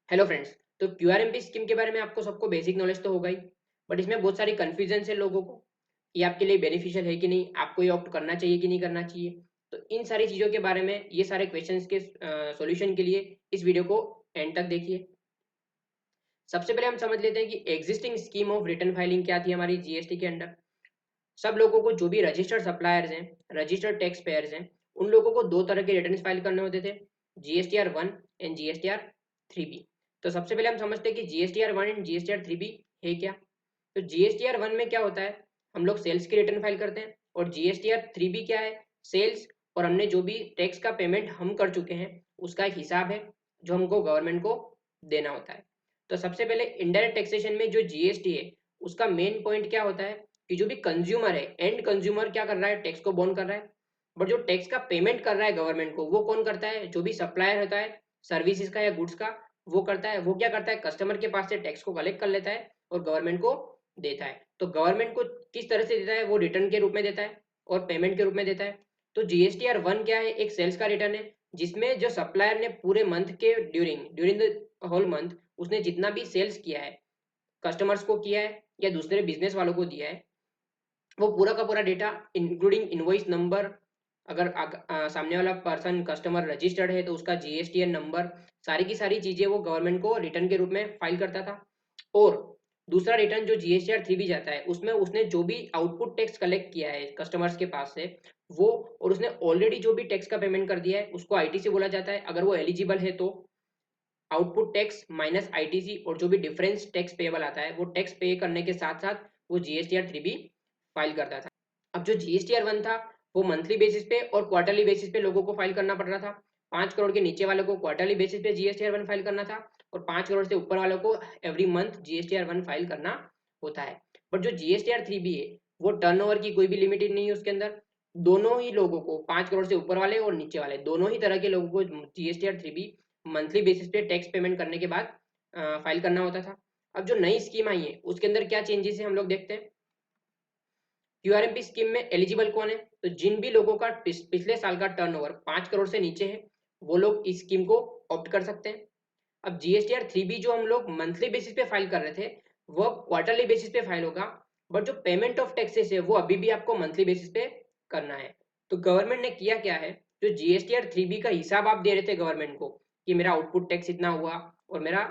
Hello friends. तो QRMP scheme के बारे में आपको सबको बेसिक नॉलेज तो होगा ही, बट इसमें बहुत सारी कन्फ्यूजन है लोगों को। ये आपके लिए बेनिफिशियल है कि नहीं, आपको ये ऑप्ट करना चाहिए कि नहीं करना चाहिए। तो इन सारी चीज़ों के बारे में, ये सारे क्वेश्चंस के सॉल्यूशन के लिए इस वीडियो को एंड तक देखिए। सबसे पहले हम समझ लेते हैं कि existing scheme of return filing क्या थी हमारी जीएसटी के अंडर। सब लोगों को, जो भी रजिस्टर्ड सप्लायर्स हैं, रजिस्टर्ड टैक्स पेयर्स हैं, उन लोगों को दो तरह के रिटर्न फाइल करने होते थे, जीएसटीआर 1 एंड जीएसटीआर 3B। तो सबसे पहले हम समझते हैं कि जीएसटीआर 1 एंड जीएसटीआर 3B है क्या। तो जीएसटीआर 1 में क्या होता है, हम लोग सेल्स की रिटर्न फाइल करते हैं, और जीएसटीआर 3B क्या है, सेल्स और हमने जो भी टैक्स का पेमेंट हम कर चुके हैं उसका एक हिसाब है जो हमको गवर्नमेंट को देना होता है। तो सबसे पहले इनडायरेक्ट टैक्सेशन में जो जीएसटी है उसका मेन पॉइंट क्या होता है कि जो भी कंज्यूमर है, एंड कंज्यूमर क्या कर रहा है, टैक्स को बॉर्न कर रहा है। बट जो टैक्स का पेमेंट कर रहा है गवर्नमेंट को, वो कौन करता है, जो भी सप्लायर होता है सर्विसेज का या गुड्स का, वो करता है। वो क्या करता है, कस्टमर के पास से टैक्स को कलेक्ट कर लेता है और गवर्नमेंट को देता है। तो गवर्नमेंट को किस तरह से देता है, वो रिटर्न के रूप में देता है और पेमेंट के रूप में देता है। तो जीएसटीआर 1 क्या है, एक सेल्स का रिटर्न है, जिसमें जो सप्लायर ने पूरे मंथ के during during the whole month उसने जितना भी सेल्स किया है, कस्टमर्स को किया है या दूसरे बिजनेस वालों को दिया है, वो पूरा का पूरा डेटा इंक्लूडिंग इनवॉइस नंबर, अगर सामने वाला पर्सन कस्टमर रजिस्टर्ड है तो उसका जीएसटीएन नंबर, सारी की सारी चीजें वो गवर्नमेंट को रिटर्न के रूप में फाइल करता था। और दूसरा रिटर्न जो जीएसटीआर 3B जाता है, उसमें उसने जो भी आउटपुट टैक्स कलेक्ट किया है कस्टमर्स के पास से, वो, और उसने ऑलरेडी जो भी टैक्स का पेमेंट कर दिया है उसको आईटीसी बोला जाता है, अगर वो एलिजिबल है तो। आउटपुट टैक्स माइनस आईटीसी, और जो भी डिफरेंस टैक्स पेएबल आता है वो टैक्स पे करने के साथ साथ वो जीएसटीआर 3B फाइल करता था। अब जो जीएसटीआर 1 था वो मंथली बेसिस पे और क्वार्टरली बेसिस पे लोगों को फाइल करना पड़ रहा था। 5 करोड़ के नीचे वालों को क्वार्टरली बेसिस पे जीएसटीआर 1 फाइल करना था, और 5 करोड़ से ऊपर वालों को एवरी मंथ जीएसटीआर 1 फाइल करना होता है। बट जो जीएसटीआर 3B है, वो टर्नओवर की कोई भी लिमिटेड नहीं है उसके अंदर। दोनों ही लोगों को, 5 करोड़ से ऊपर वाले और नीचे वाले, दोनों ही तरह के लोगों को जीएसटीआर 3B मंथली बेसिस पे टैक्स पेमेंट करने के बाद फाइल करना होता था। अब जो नई स्कीम आई है उसके अंदर क्या चेंजेस है हम लोग देखते हैं। क्यूआरएमपी स्कीम में एलिजिबल कौन है, तो जिन भी लोगों का पिछले साल का टर्नओवर 5 करोड़ से नीचे है वो लोग इस स्कीम को ऑप्ट कर सकते हैं। अब जीएसटीआर 3B जो हम लोग मंथली बेसिस पे फाइल कर रहे थे, वो क्वार्टरली बेसिस पे फाइल होगा। बट जो पेमेंट ऑफ टैक्सेस है वो अभी भी आपको मंथली बेसिस पे करना है। तो गवर्नमेंट ने किया क्या है, जो जीएसटीआर 3B का हिसाब आप दे रहे थे गवर्नमेंट को कि मेरा आउटपुट टैक्स इतना हुआ और मेरा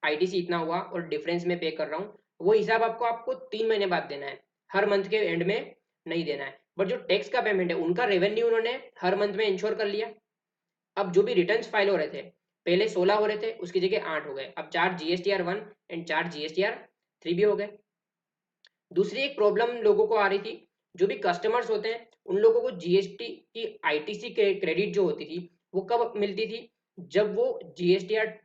आईटीसी इतना हुआ और डिफरेंस में पे कर रहा हूँ, वो हिसाब आपको आपको 3 महीने बाद देना है, हर मंथ के एंड में नहीं देना है। बट जो टैक्स का पेमेंट है उनका रेवेन्यू उन्होंने हर मंथ में इंश्योर कर लिया। अब जो भी रिटर्न्स फाइल हो रहे थे, पहले 16 हो रहे थे, उसकी जगह 8 हो गए। अब 4 जीएसटीआर 1 एंड 4 जीएसटीआर 3B हो गए। दूसरी एक प्रॉब्लम लोगों को आ रही थी, जो भी कस्टमर्स होते हैं उन लोगों को जीएसटी की आईटीसी क्रेडिट जो होती थी वो कब मिलती थी, जब वो जीएसटीआर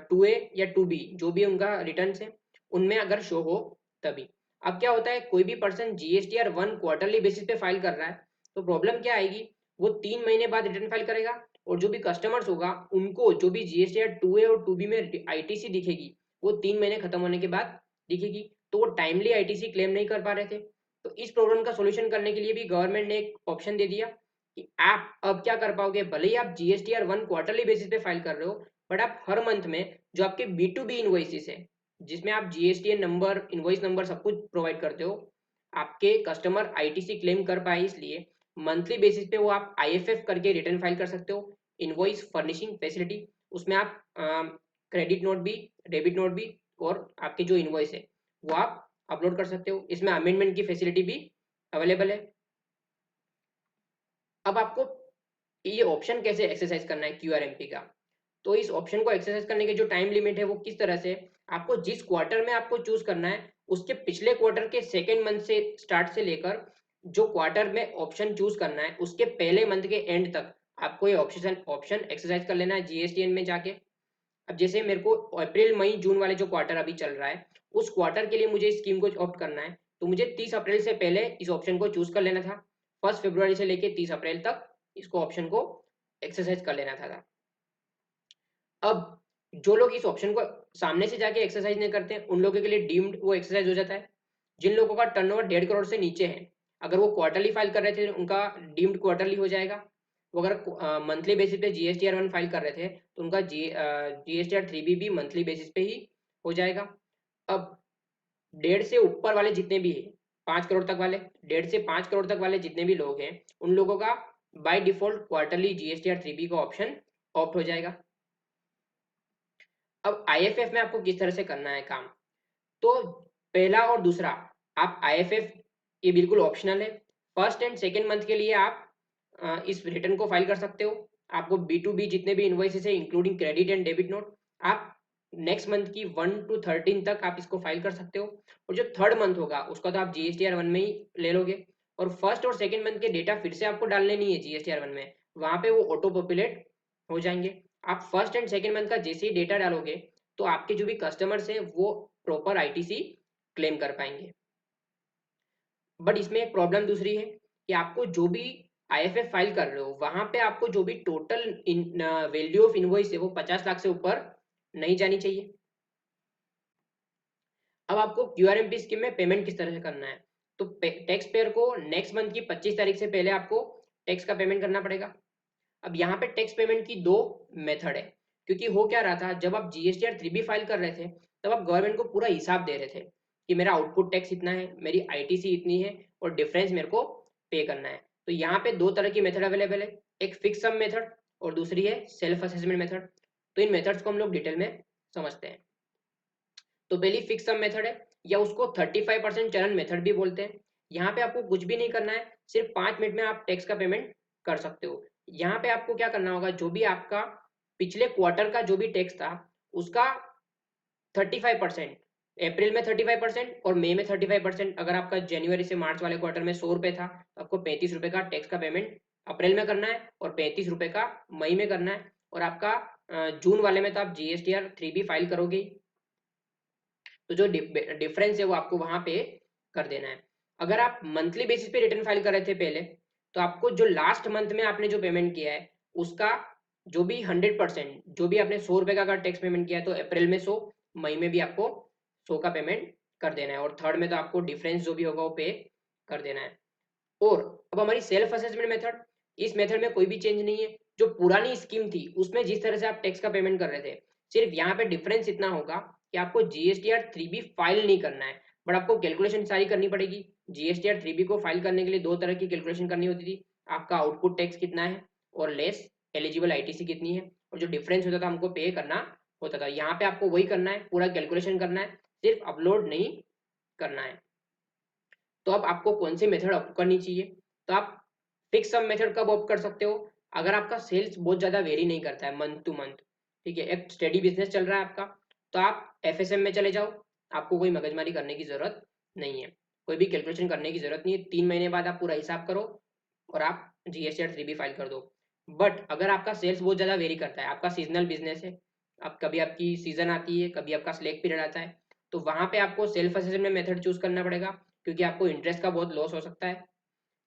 2A या 2B जो भी उनका रिटर्न है उनमें अगर शो हो तभी। अब क्या होता है, कोई भी पर्सन जीएसटीआर 1 क्वार्टरली बेसिस पे फाइल कर रहा है, तो प्रॉब्लम क्या आएगी, वो 3 महीने बाद रिटर्न फाइल करेगा, और जो भी कस्टमर्स होगा उनको जो भी जीएसटीआर 2A और 2B में आईटीसी दिखेगी वो 3 महीने खत्म होने के बाद दिखेगी, तो वो टाइमली आईटीसी क्लेम नहीं कर पा रहे थे। तो इस प्रॉब्लम का सॉल्यूशन करने के लिए भी गवर्नमेंट ने एक ऑप्शन दे दिया कि आप अब क्या कर पाओगे, भले ही आप जीएसटीआर 1 क्वार्टरली बेसिस पे फाइल कर रहे हो, बट आप हर मंथ में जो आपके B2B इनवॉइसेस है, जिसमें आप जीएसटीएन नंबर, इनवॉइस नंबर सब कुछ प्रोवाइड करते हो, आपके कस्टमर आईटीसी क्लेम कर पाए, इसलिए मंथली बेसिस पे वो आप आईएफएफ करके रिटर्न फाइल कर सकते हो, इनवॉइस फर्निशिंग फैसिलिटी। उसमें आप क्रेडिट नोट भी, डेबिट नोट भी, और आपके जो इनवॉइस है वो आप अपलोड कर सकते हो। इसमें अमेंडमेंट की फैसिलिटी भी अवेलेबल है। अब आपको ये ऑप्शन कैसे एक्सरसाइज करना है क्यूआरएमपी का, तो इस ऑप्शन को एक्सरसाइज करने के जो टाइम लिमिट है वो किस तरह से, आपको जिस क्वार्टर में आपको चूज करना है उसके पिछले क्वार्टर के सेकेंड मंथ से स्टार्ट से लेकर जो क्वार्टर में ऑप्शन चूज करना है उसके पहले मंथ के एंड तक आपको ये ऑप्शन ऑप्शन एक्सरसाइज कर लेना है जीएसटीएन में जाके। अब जैसे मेरे को अप्रैल मई जून वाले जो क्वार्टर अभी चल रहा है, उस क्वार्टर के लिए मुझे इस स्कीम को ऑप्ट करना है, तो मुझे 30 अप्रैल से पहले इस ऑप्शन को चूज कर लेना था। 1 फरवरी से लेके 30 अप्रैल तक इसको ऑप्शन को एक्सरसाइज कर लेना था। अब जो लोग इस ऑप्शन को सामने से जाके एक्सरसाइज नहीं करते हैं उन लोगों के लिए डीम्ड वो एक्सरसाइज हो जाता है। जिन लोगों का टर्नओवर 1.5 करोड़ से नीचे है, अगर वो क्वार्टरली फाइल कर रहे थे उनका डीम्ड क्वार्टरली हो जाएगा। वो अगर मंथली बेसिस पे GSTR 1 फाइल कर रहे थे तो उनका GSTR 3B भी मंथली बेसिस पे ही हो जाएगा। अब 1.5 से ऊपर वाले जितने भी हैं, 5 करोड़ तक वाले, 1.5 से 5 करोड़ तक वाले जितने भी लोग हैं, उन लोगों का by default quarterly GSTR 3B का ऑप्शन ऑप्ट हो जाएगा। अब IFF में आपको किस तरह से करना है काम, तो पहला और दूसरा, आप IFF ये बिल्कुल ऑप्शनल है। फर्स्ट एंड सेकेंड मंथ के लिए आप इस रिटर्न को फाइल कर सकते हो। आपको B2B जितने भी इनवॉइसेस है including credit and debit note, आप नेक्स्ट मंथ की 1 to 13 तक आप इसको फाइल कर सकते हो। और जो थर्ड मंथ होगा उसका तो आप GSTR 1 में ही ले लोगे। और फर्स्ट और सेकेंड मंथ के डेटा फिर से आपको डालने नहीं है GSTR 1 में, वहां पे वो ऑटो पॉपुलेट हो जाएंगे। आप फर्स्ट एंड सेकेंड मंथ का जैसे ही डेटा डालोगे तो आपके जो भी कस्टमर्स हैं वो प्रॉपर ITC क्लेम कर पाएंगे। बट इसमें एक प्रॉब्लम दूसरी है कि आपको जो भी IFF फाइल कर रहे हो वहां पे आपको जो भी टोटल वैल्यू ऑफ इनवॉइस है वो 50 लाख से ऊपर नहीं जानी चाहिए। अब आपको QRMP स्कीम में पेमेंट किस तरह से करना है, तो टैक्स पेयर को नेक्स्ट मंथ की 25 तारीख से पहले आपको टैक्स का पेमेंट करना पड़ेगा। अब यहाँ पे टैक्स पेमेंट की दो मेथड है, क्योंकि हो क्या रहा था, जब आप GSTR 3B फाइल कर रहे थे तब आप गवर्नमेंट को पूरा हिसाब दे रहे थे कि मेरा आउटपुट टैक्स इतना है, मेरी ITC इतनी है और डिफरेंस मेरे को पे करना है। तो यहाँ पे दो तरह की मेथड अवेलेबल है, एक फिक्स सम मेथड और दूसरी है सेल्फ असेसमेंट मेथड। तो इन मेथड्स को हम लोग डिटेल में समझते हैं। तो पहली फिक्स सम मेथड है, या उसको 35% चलन मेथड भी बोलते हैं। यहाँ पे आपको कुछ भी नहीं करना है, सिर्फ 5 मिनट में आप टैक्स का पेमेंट कर सकते हो। यहाँ पे आपको क्या करना होगा, जो भी आपका पिछले क्वार्टर का जो भी टैक्स था उसका 35%, अप्रैल में 35% और मई में 35%। अगर आपका जनवरी से मार्च वाले क्वार्टर में 100 रुपये था तो आपको 35 रुपये का टैक्स का पेमेंट अप्रैल में करना है और 35 रुपये का मई में करना है। और आपका जून वाले में तो आप GSTR 3B फाइल करोगे, तो जो डिफरेंस है वो आपको वहां पे कर देना है। अगर आप मंथली बेसिस पे रिटर्न फाइल कर रहे थे पहले, तो आपको जो लास्ट मंथ में आपने जो पेमेंट किया है उसका जो भी 100%, जो भी आपने 100 रुपए का अगर टैक्स पेमेंट किया है तो अप्रैल में 100, मई में भी आपको 100 का पेमेंट कर देना है और थर्ड में तो आपको डिफरेंस जो भी होगा वो पे कर देना है। और अब हमारी सेल्फ असेसमेंट मेथड, इस मेथड में कोई भी चेंज नहीं है। जो पुरानी स्कीम थी उसमें जिस तरह से आप टैक्स का पेमेंट कर रहे थे, सिर्फ यहाँ पे डिफरेंस इतना होगा कि आपको GSTR 3B फाइल नहीं करना है, बट आपको कैलकुलेशन सारी करनी पड़ेगी। GSTR 3B को फाइल करने के लिए दो तरह की कैलकुलेशन करनी होती थी, आपका आउटपुट टैक्स कितना है और लेस एलिजिबल ITC कितनी है, और जो डिफरेंस होता था हमको पे करना होता था। यहाँ पे आपको वही करना है, पूरा कैलकुलेशन करना है, सिर्फ अपलोड नहीं करना है। तो अब आपको कौन सी मेथड ऑप्ट करनी चाहिए, तो आप फिक्स सम मेथड कब ऑप्ट कर सकते हो, अगर आपका सेल्स बहुत ज़्यादा वेरी नहीं करता है मंथ टू मंथ, ठीक है, एक स्टेडी बिजनेस चल रहा है आपका, तो आप FSM में चले जाओ। आपको कोई मगजमारी करने की ज़रूरत नहीं है, कोई भी कैलकुलेशन करने की ज़रूरत नहीं है। 3 महीने बाद आप पूरा हिसाब करो और आप GSTR 3B फाइल कर दो। बट अगर आपका सेल्स बहुत ज़्यादा वेरी करता है, आपका सीजनल बिजनेस है, अब कभी आपकी सीजन आती है, कभी आपका स्लैक पीरियड आता है, तो वहाँ पे आपको सेल्फ असेसमेंट मेथड चूज करना पड़ेगा, क्योंकि आपको इंटरेस्ट का बहुत लॉस हो सकता है।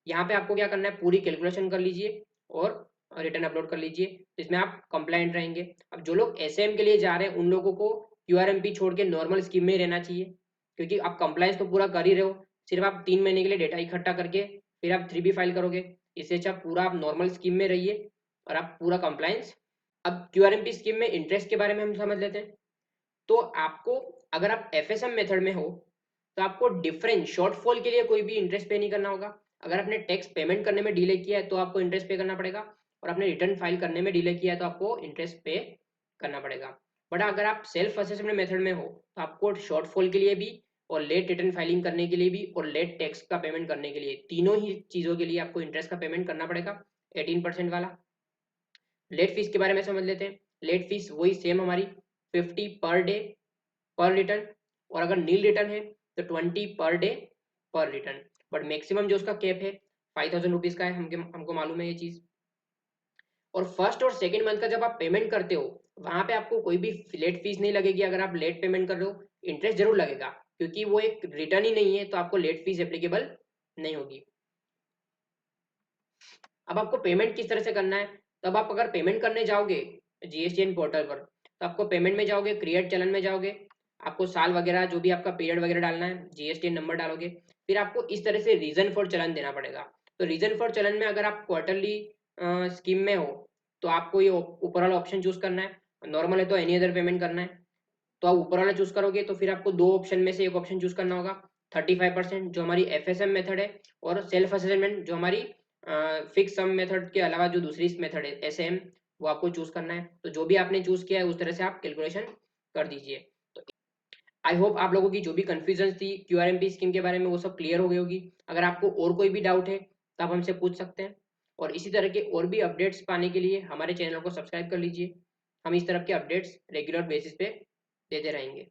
यहाँ पे आपको क्या करना है, पूरी कैलकुलेशन कर लीजिए और रिटर्न अपलोड कर लीजिए, तो इसमें आप कंप्लाइंट रहेंगे। अब जो लोग SM के लिए जा रहे हैं उन लोगों को QRMP छोड़ के नॉर्मल स्कीम में ही रहना चाहिए, क्योंकि आप कंप्लायंस तो पूरा कर ही रहे हो, सिर्फ आप 3 महीने के लिए डेटा इकट्ठा करके फिर आप 3B फाइल करोगे। इससे अच्छा पूरा आप नॉर्मल स्कीम में रहिए और आप पूरा कंप्लायंस। अब QRMP स्कीम में इंटरेस्ट के बारे में हम समझ लेते हैं। तो आपको, अगर आप FSM मेथड में हो तो आपको डिफरेंस शॉर्टफॉल के लिए कोई भी इंटरेस्ट पे नहीं करना होगा। अगर आपने टैक्स पेमेंट करने में डिले किया है तो आपको इंटरेस्ट पे करना पड़ेगा, और आपने रिटर्न फाइल करने में डिले किया है तो आपको इंटरेस्ट पे करना पड़ेगा। बट अगर आप सेल्फ असेसमेंट मेथड में हो तो आपको शॉर्टफॉल के लिए भी और लेट रिटर्न फाइलिंग करने के लिए भी और लेट टैक्स का पेमेंट करने के लिए, तीनों ही चीज़ों के लिए आपको इंटरेस्ट का पेमेंट करना पड़ेगा 18% वाला। लेट फीस के बारे में समझ लेते हैं। लेट फीस वही सेम हमारी 50 पर डे पर रिटर्न, और अगर नील रिटर्न है तो 20 पर डे पर रिटर्न। बट मैक्सिमम जो उसका कैप है 5000 रुपीज का है, हमको मालूम है ये चीज। और फर्स्ट और सेकंड मंथ का जब आप पेमेंट करते हो वहां पे आपको कोई भी लेट फीस नहीं लगेगी। अगर आप लेट पेमेंट कर रहे हो इंटरेस्ट जरूर लगेगा, क्योंकि वो एक रिटर्न ही नहीं है, तो आपको लेट फीस एप्लीकेबल नहीं होगी। अब आपको पेमेंट किस तरह से करना है, तब आप अगर पेमेंट करने जाओगे GSTN पोर्टल पर, तो आपको पेमेंट में जाओगे, क्रिएट चलन में जाओगे, आपको साल वगैरह जो भी आपका पीरियड वगैरह डालना है, GSTN नंबर डालोगे, फिर आपको इस तरह से रीजन फॉर चलन देना पड़ेगा। तो रीजन फॉर चलन में अगर आप क्वार्टरली स्कीम में हो तो आपको ये ऊपर वाला ऑप्शन चूज करना है, नॉर्मल है तो एनी अदर पेमेंट करना है। तो आप ऊपर वाला चूज करोगे तो फिर आपको दो ऑप्शन में से एक ऑप्शन चूज करना होगा, 35% जो हमारी एफएसएम मेथड है, और सेल्फ असेसमेंट जो हमारी फिक्स सम मेथड के अलावा जो दूसरी मेथड है एसएम, वो आपको चूज करना है। तो जो भी आपने चूज किया है उस तरह से आप कैलकुलेशन कर दीजिए। तो आई होप आप लोगों की जो भी कंफ्यूजन थी क्यूआरएमपी स्कीम के बारे में वो सब क्लियर हो गई होगी। अगर आपको और कोई भी डाउट है तो आप हमसे पूछ सकते हैं, और इसी तरह के और भी अपडेट्स पाने के लिए हमारे चैनल को सब्सक्राइब कर लीजिए। हम इस तरह के अपडेट्स रेगुलर बेसिस पे देते रहेंगे।